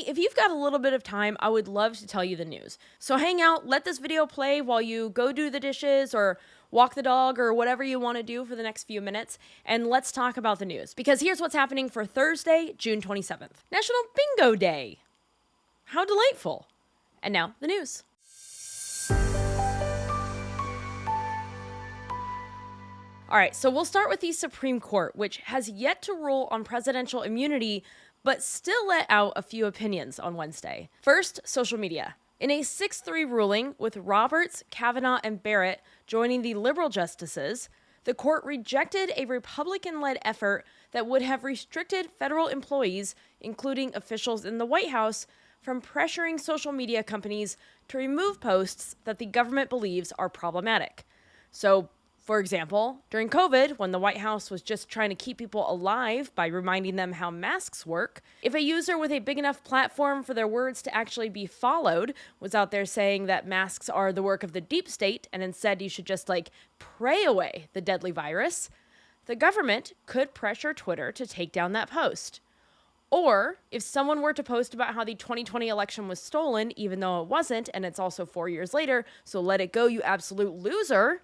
hey, if you've got a little bit of time, I would love to tell you the news. So hang out, let this video play while you go do the dishes or walk the dog or whatever you want to do for the next few minutes, and let's talk about the news. Because here's what's happening for Thursday, June 27th. National Bingo Day. How delightful. And now, the news. All right, so we'll start with the Supreme Court, which has yet to rule on presidential immunity, but still let out a few opinions on Wednesday. First, social media. In a 6-3 ruling with Roberts, Kavanaugh, and Barrett joining the liberal justices, the court rejected a Republican-led effort that would have restricted federal employees, including officials in the White House, from pressuring social media companies to remove posts that the government believes are problematic. So, for example, during COVID, when the White House was just trying to keep people alive by reminding them how masks work, if a user with a big enough platform for their words to actually be followed was out there saying that masks are the work of the deep state and instead you should just pray away the deadly virus, the government could pressure Twitter to take down that post. Or if someone were to post about how the 2020 election was stolen, even though it wasn't, and it's also 4 years later, so let it go, you absolute loser,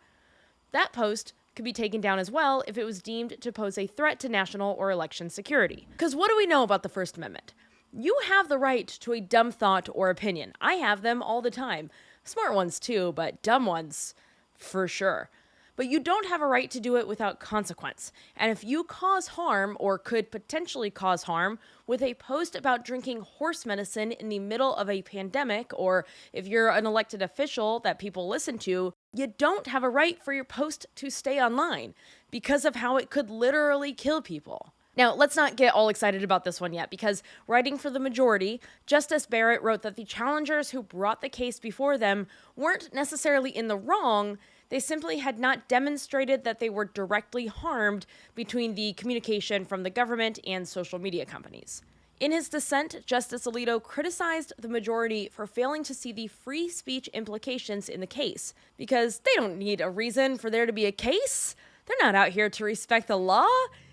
that post could be taken down as well if it was deemed to pose a threat to national or election security. Because what do we know about the First Amendment? You have the right to a dumb thought or opinion. I have them all the time. Smart ones too, but dumb ones for sure. But you don't have a right to do it without consequence. And if you cause harm or could potentially cause harm with a post about drinking horse medicine in the middle of a pandemic, or if you're an elected official that people listen to, you don't have a right for your post to stay online because of how it could literally kill people. Now, let's not get all excited about this one yet, because writing for the majority, Justice Barrett wrote that the challengers who brought the case before them weren't necessarily in the wrong. They simply had not demonstrated that they were directly harmed between the communication from the government and social media companies. In his dissent, Justice Alito criticized the majority for failing to see the free speech implications in the case, because they don't need a reason for there to be a case. They're not out here to respect the law.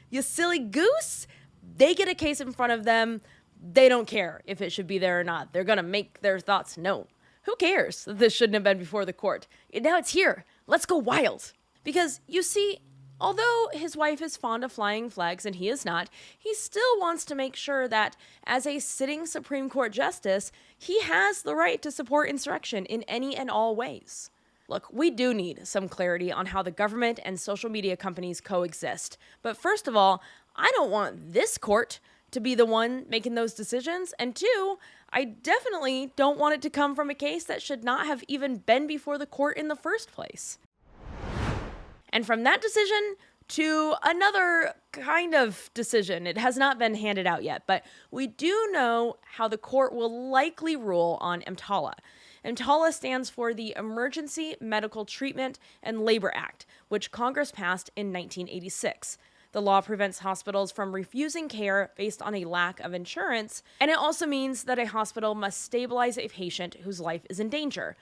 You silly goose. They get a case in front of them. They don't care if it should be there or not. They're going to make their thoughts known. Who cares that this shouldn't have been before the court? And now it's here. Let's go wild. Because, you see, although his wife is fond of flying flags and he is not, he still wants to make sure that, as a sitting Supreme Court justice, he has the right to support insurrection in any and all ways. Look, we do need some clarity on how the government and social media companies coexist. But first of all, I don't want this court to be the one making those decisions. And two, I definitely don't want it to come from a case that should not have even been before the court in the first place. And from that decision to another kind of decision, it has not been handed out yet, but we do know how the court will likely rule on EMTALA. EMTALA stands for the Emergency Medical Treatment and Labor Act, which Congress passed in 1986. The law prevents hospitals from refusing care based on a lack of insurance, and it also means that a hospital must stabilize a patient whose life is in danger,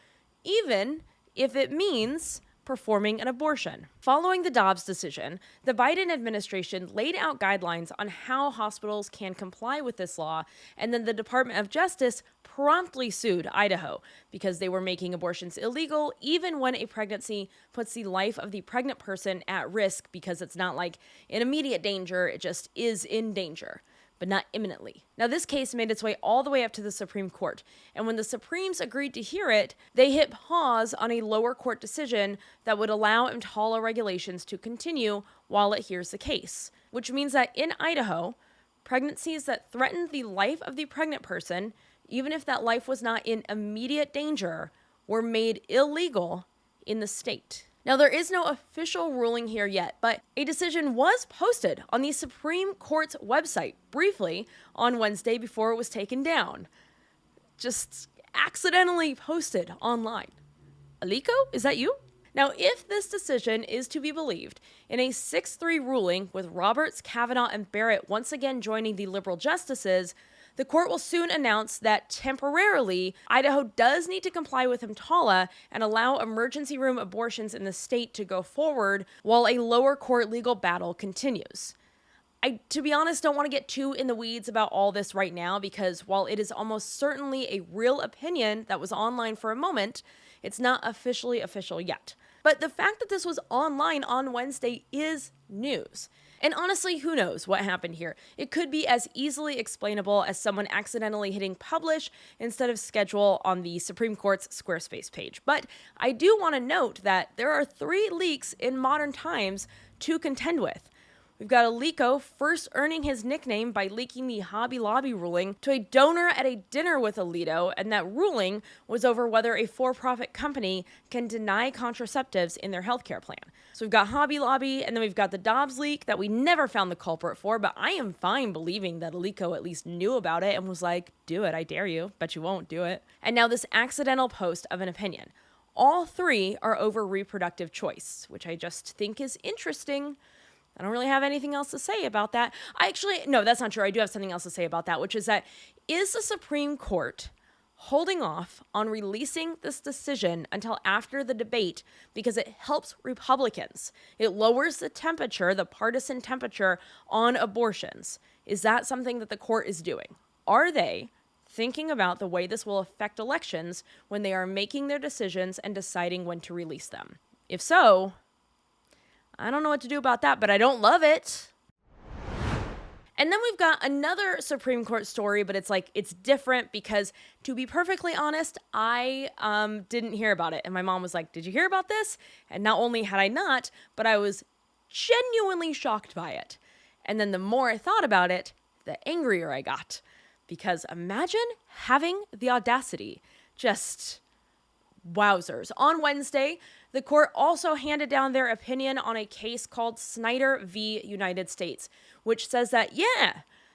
even if it means performing an abortion. Following the Dobbs decision, the Biden administration laid out guidelines on how hospitals can comply with this law, and then the Department of Justice promptly sued Idaho because they were making abortions illegal even when a pregnancy puts the life of the pregnant person at risk, because it's not like in immediate danger, it just is in danger, but not imminently. Now, this case made its way all the way up to the Supreme Court, and when the Supremes agreed to hear it, they hit pause on a lower court decision that would allow EMTALA regulations to continue while it hears the case, which means that in Idaho, pregnancies that threatened the life of the pregnant person, even if that life was not in immediate danger, were made illegal in the state. Now, there is no official ruling here yet, but a decision was posted on the Supreme Court's website briefly on Wednesday before it was taken down. Just accidentally posted online. Aliko, is that you? Now, if this decision is to be believed, in a 6-3 ruling with Roberts, Kavanaugh, and Barrett once again joining the liberal justices, the court will soon announce that temporarily, Idaho does need to comply with EMTALA and allow emergency room abortions in the state to go forward while a lower court legal battle continues. I, to be honest, don't want to get too in the weeds about all this right now because while it is almost certainly a real opinion that was online for a moment, it's not officially official yet. But the fact that this was online on Wednesday is news. And honestly, who knows what happened here? It could be as easily explainable as someone accidentally hitting publish instead of schedule on the Supreme Court's Squarespace page. But I do want to note that there are 3 leaks in modern times to contend with. We've got Alico first earning his nickname by leaking the Hobby Lobby ruling to a donor at a dinner with Alito, and that ruling was over whether a for-profit company can deny contraceptives in their healthcare plan. So we've got Hobby Lobby, and then we've got the Dobbs leak that we never found the culprit for, but I am fine believing that Alico at least knew about it and was like, do it, I dare you, but you won't do it. And now this accidental post of an opinion. All 3 are over reproductive choice, which I just think is interesting. I don't really have anything else to say about that. No, that's not true. I do have something else to say about that, which is that is the Supreme Court holding off on releasing this decision until after the debate because it helps Republicans. It lowers the temperature, the partisan temperature on abortions. Is that something that the court is doing? Are they thinking about the way this will affect elections when they are making their decisions and deciding when to release them? If so, I don't know what to do about that, but I don't love it. And then we've got another Supreme Court story, but it's different because, to be perfectly honest, I didn't hear about it. And my mom was like, did you hear about this? And not only had I not, but I was genuinely shocked by it. And then the more I thought about it, the angrier I got. Because imagine having the audacity. Just wowzers. On Wednesday, the court also handed down their opinion on a case called Snyder v. United States, which says that,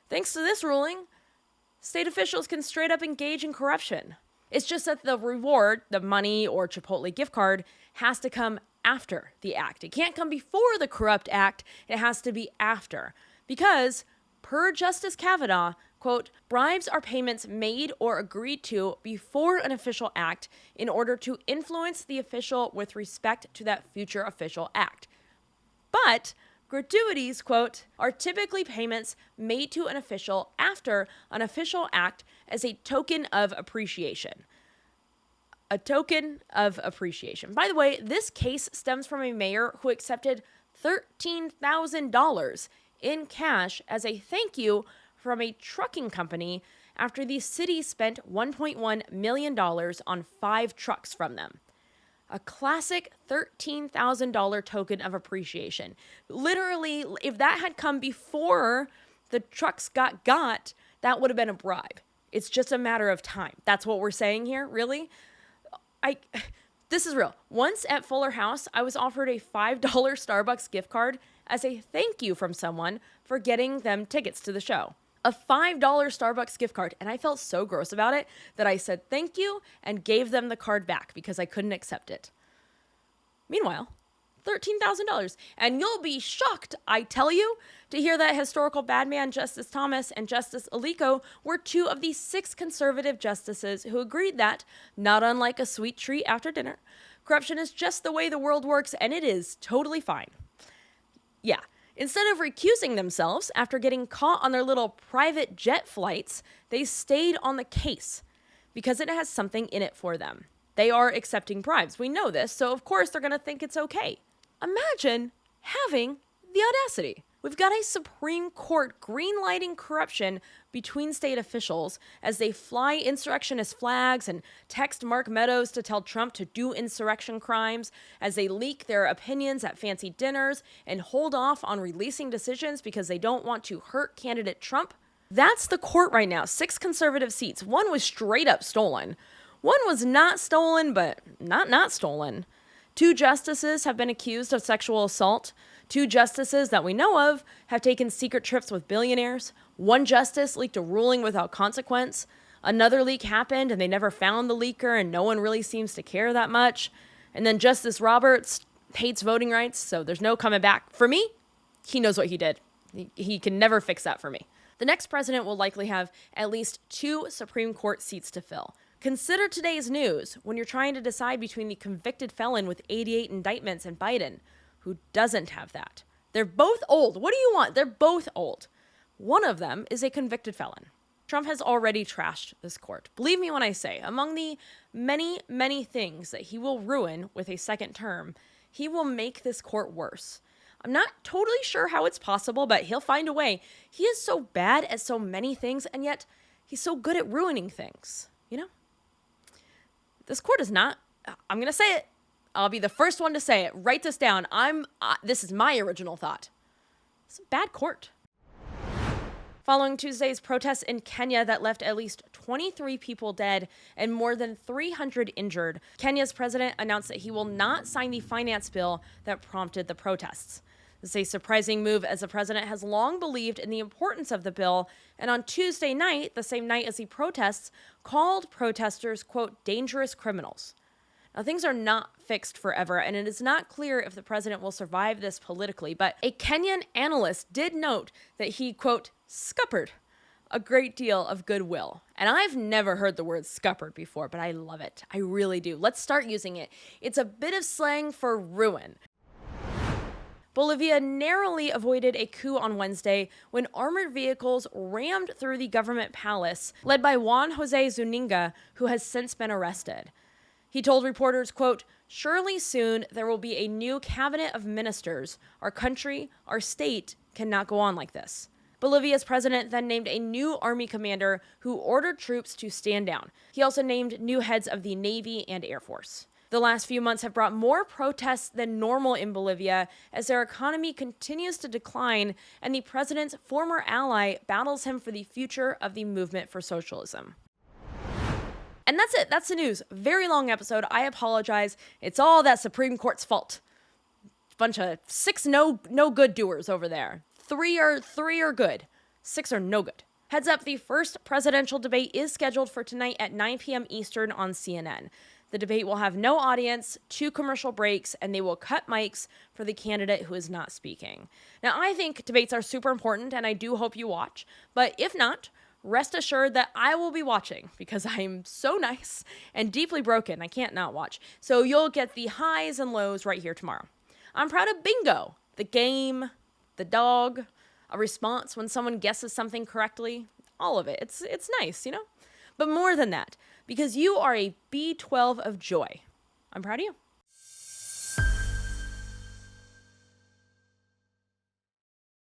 thanks to this ruling, state officials can straight up engage in corruption. It's just that the reward, the money or Chipotle gift card, has to come after the act. It can't come before the corrupt act. It has to be after. Because, per Justice Kavanaugh, quote, bribes are payments made or agreed to before an official act in order to influence the official with respect to that future official act. But gratuities, quote, are typically payments made to an official after an official act as a token of appreciation. A token of appreciation. By the way, this case stems from a mayor who accepted $13,000 in cash as a thank you from a trucking company after the city spent $1.1 million on 5 trucks from them. A classic $13,000 token of appreciation. Literally, if that had come before the trucks got, that would have been a bribe. It's just a matter of time. That's what we're saying here, really? This is real. Once at Fuller House, I was offered a $5 Starbucks gift card as a thank you from someone for getting them tickets to the show. A $5 Starbucks gift card, and I felt so gross about it that I said thank you and gave them the card back because I couldn't accept it. Meanwhile, $13,000. And you'll be shocked, I tell you, to hear that historical bad man Justice Thomas and Justice Alico were 2 of the 6 conservative justices who agreed that, not unlike a sweet treat after dinner, corruption is just the way the world works and it is totally fine. Yeah. Instead of recusing themselves after getting caught on their little private jet flights, they stayed on the case because it has something in it for them. They are accepting bribes. We know this, so of course they're going to think it's okay. Imagine having the audacity. We've got a Supreme Court greenlighting corruption between state officials as they fly insurrectionist flags and text Mark Meadows to tell Trump to do insurrection crimes, as they leak their opinions at fancy dinners and hold off on releasing decisions because they don't want to hurt candidate Trump. That's the court right now. 6 conservative seats. 1 was straight up stolen. 1 was not stolen, but not stolen. 2 justices have been accused of sexual assault. 2 justices that we know of have taken secret trips with billionaires. 1 justice leaked a ruling without consequence. Another leak happened and they never found the leaker and no one really seems to care that much. And then Justice Roberts hates voting rights, so there's no coming back. For me, he knows what he did. He can never fix that for me. The next president will likely have at least 2 Supreme Court seats to fill. Consider today's news when you're trying to decide between the convicted felon with 88 indictments and Biden, who doesn't have that. They're both old. What do you want? They're both old. One of them is a convicted felon. Trump has already trashed this court. Believe me when I say, among the many, many things that he will ruin with a second term, he will make this court worse. I'm not totally sure how it's possible, but he'll find a way. He is so bad at so many things, and yet he's so good at ruining things, you know? This court is not, I'm going to say it. I'll be the first one to say it. Write this down. This is my original thought. It's a bad court. Following Tuesday's protests in Kenya that left at least 23 people dead and more than 300 injured, Kenya's president announced that he will not sign the finance bill that prompted the protests. This is a surprising move, as the president has long believed in the importance of the bill, and on Tuesday night, the same night as the protests, called protesters, quote, dangerous criminals. Now, things are not fixed forever, and it is not clear if the president will survive this politically, but a Kenyan analyst did note that he, quote, scuppered a great deal of goodwill. And I've never heard the word scuppered before, but I love it. I really do. Let's start using it. It's a bit of slang for ruin. Bolivia narrowly avoided a coup on Wednesday when armored vehicles rammed through the government palace, led by Juan Jose Zuniga, who has since been arrested. He told reporters, quote, surely soon there will be a new cabinet of ministers. Our country, our state cannot go on like this. Bolivia's president then named a new army commander who ordered troops to stand down. He also named new heads of the Navy and Air Force. The last few months have brought more protests than normal in Bolivia as their economy continues to decline and the president's former ally battles him for the future of the movement for socialism. And that's it. That's the news. Very long episode. I apologize. It's all that Supreme Court's fault. Bunch of 6 no good doers over there. 3 are good. 6 are no good. Heads up, the first presidential debate is scheduled for tonight at 9 p.m. Eastern on CNN. The debate will have no audience, 2 commercial breaks, and they will cut mics for the candidate who is not speaking. Now, I think debates are super important, and I do hope you watch. But if not, rest assured that I will be watching because I'm so nice and deeply broken. I can't not watch. So you'll get the highs and lows right here tomorrow. I'm proud of bingo, the game, the dog, a response when someone guesses something correctly, all of it. It's nice, you know? But more than that, because you are a B12 of joy. I'm proud of you.